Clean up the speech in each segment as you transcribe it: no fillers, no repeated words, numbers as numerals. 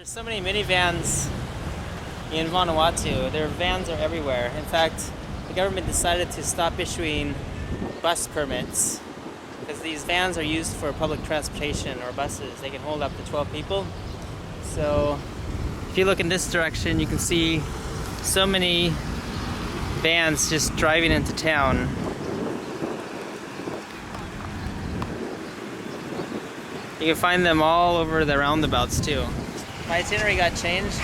There's so many minivans in Vanuatu. Their vans are everywhere. In fact, the government decided to stop issuing bus permits because these vans are used for public transportation or buses. They can hold up to 12 people. So if you look in this direction, you can see so many vans just driving into town. You can find them all over the roundabouts too. My itinerary got changed.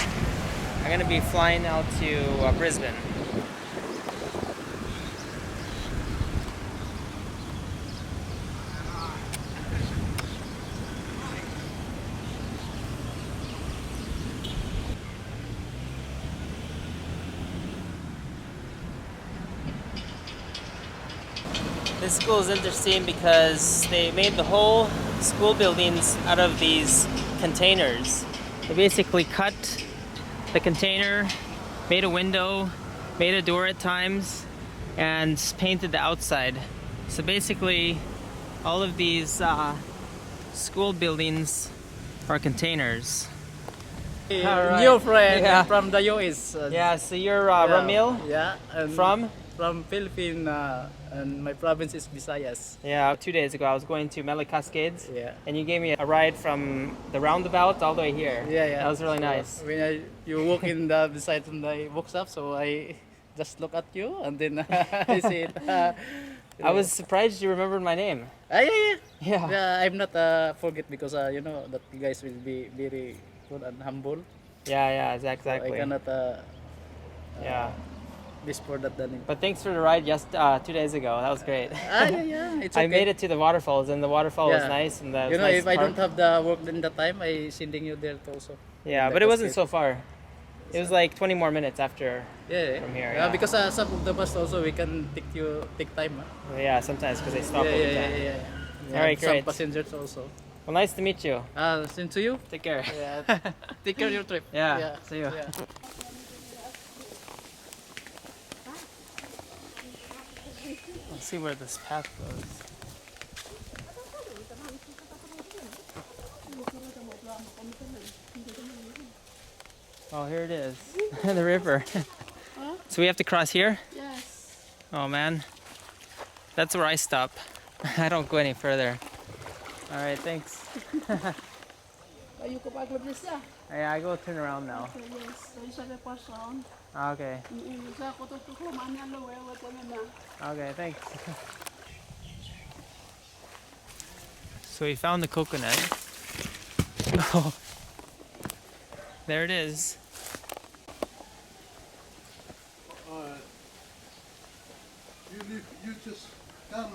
I'm going to be flying out to Brisbane. This school is interesting because they made the whole school buildings out of these containers. They basically cut the container, made a window, made a door at times, and painted the outside. So basically, all of these school buildings are containers. Right. New friend from the US. Yeah, so you're Ramil? Yeah. And From? From Philippines, and my province is Visayas. Yeah, 2 days ago I was going to Meli Cascades. Yeah. And you gave me a ride from the roundabout all the way here. Yeah. That was really nice. When you walk in the beside the bookshop, so I just look at you and then I see it. I was surprised you remembered my name. Yeah, I'm not forget because you know that you guys will be very good and humble. Yeah, exactly. So I cannot. Yeah. For that name. But thanks for the ride just 2 days ago. That was great. Yeah, it's okay. I made it to the waterfalls, and the waterfall was nice. And you know, nice if I don't have the work in the time, I sending you there also. Yeah, but it wasn't so far. It was like 20 more minutes after from here. Yeah, because some of the bus also we can take time. Yeah, sometimes because they stop all the time. Yeah. All right, great. Some passengers also. Well, nice to meet you. Same to you. Take care. Yeah. Take care of your trip. Yeah. See you. Yeah. Let's see where this path goes. Oh, here it is. The river. So we have to cross here? Yes. Oh man. That's where I stop. I don't go any further. Alright, thanks. Yeah, I go turn around now. Okay. Okay, thanks. So we found the coconut. Oh, there it is. You just come.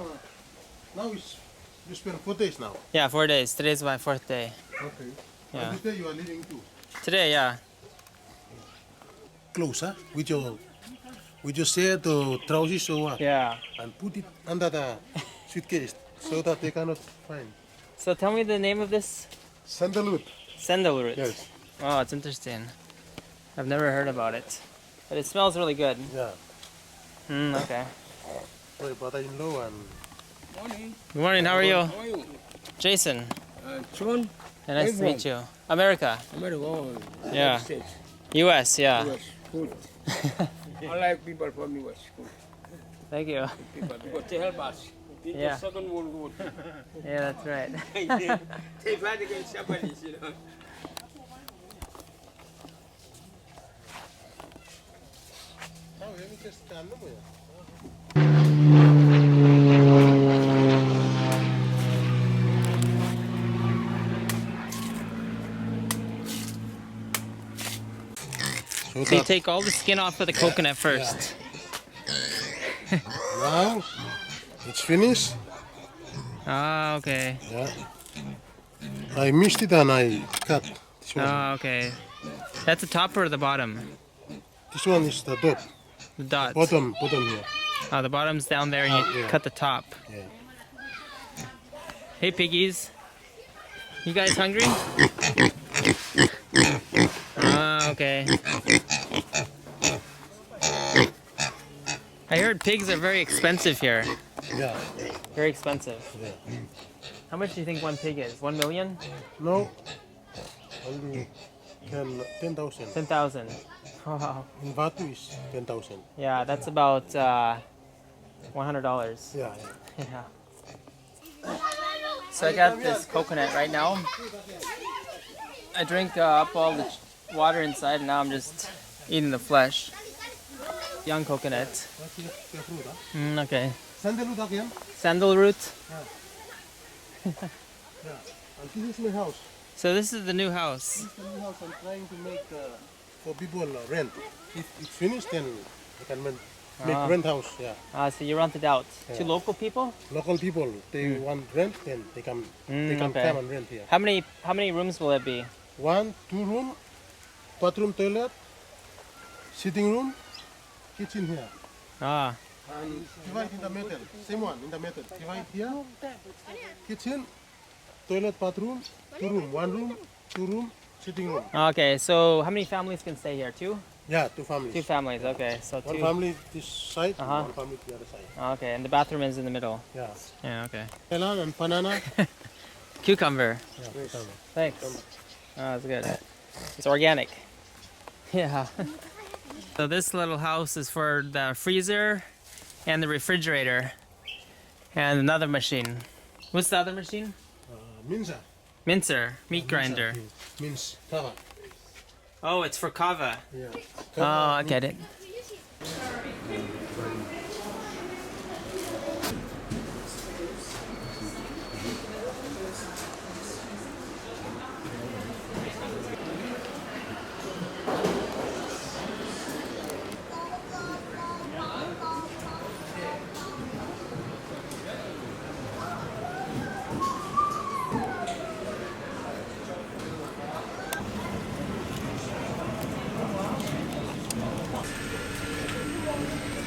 Now you spend 4 days now. Yeah, 4 days. Today's my 4th day. Okay. Yeah. And this day you are leaving too. Today, yeah. Close, huh? With your shirt or trousers or what? Yeah. And put it under the suitcase so that they cannot find. So tell me the name of this. Sandalwood. Sandalwood. Yes. Oh, it's interesting. I've never heard about it. But it smells really good. Yeah. Okay. My brother-in-law and. Morning. Good morning, how are you? How are you? Jason. Sean? Nice to meet you. America. America. Yeah. States. US, yeah. US. Good. I like people from US. Good. Thank you. People, because they help us. In Yeah. the Second World War. Yeah, that's right. They fight against Japanese, you know. Oh, let me just stand up here. So you take all the skin off of the coconut first. Now it's finished. Ah, okay. Yeah. I missed it and I cut this one. Ah, okay. That's the top or the bottom? This one is the top. The dots. Bottom here. Oh, the bottom's down there and you Yeah. cut the top. Yeah. Hey, piggies. You guys hungry? Ah, okay. I heard pigs are very expensive here. Yeah. Very expensive. Yeah. How much do you think one pig is? 1 million? No. Only 10,000. 10,000. Wow. In Vanuatu is 10,000. Yeah, that's about $100. Yeah, yeah. Yeah. So I got this coconut right now. I drink up all the water inside, and now I'm just eating the flesh. Young coconut. Okay. Sandalwood again? Sandal root. Yeah. And this is my house. So this is the new house. This is the new house I'm trying to make for people rent. If it's finished, then I can make rent house. Yeah. So you rent it out to Yeah. local people? Local people, they want rent, then they come. They can okay. come and rent here. How many rooms will it be? 1, 2 room, bathroom, toilet, sitting room, kitchen here. Ah. And divide in the middle. Same one in the middle. Divide here. Kitchen, toilet, bathroom, 2 room, 1 room, 2 room, sitting room. Okay. So how many families can stay here? Two? Yeah, 2 families. Two families. Okay. So One two. family this side, Uh-huh. one family the other side. Okay, and the bathroom is in the middle. Yeah. Yeah. Okay. Melon and banana. Cucumber. Yeah, family. Thanks. Oh, that's good. It's organic. Yeah. So this little house is for the freezer and the refrigerator and another machine. What's the other machine? Minza. Mincer, meat grinder. Means kava. Oh, it's for kava. Yeah. Oh, I get it.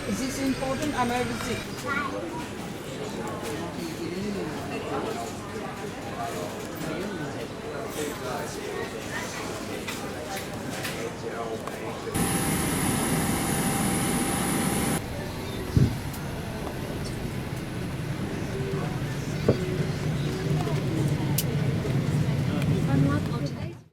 Is this important emergency?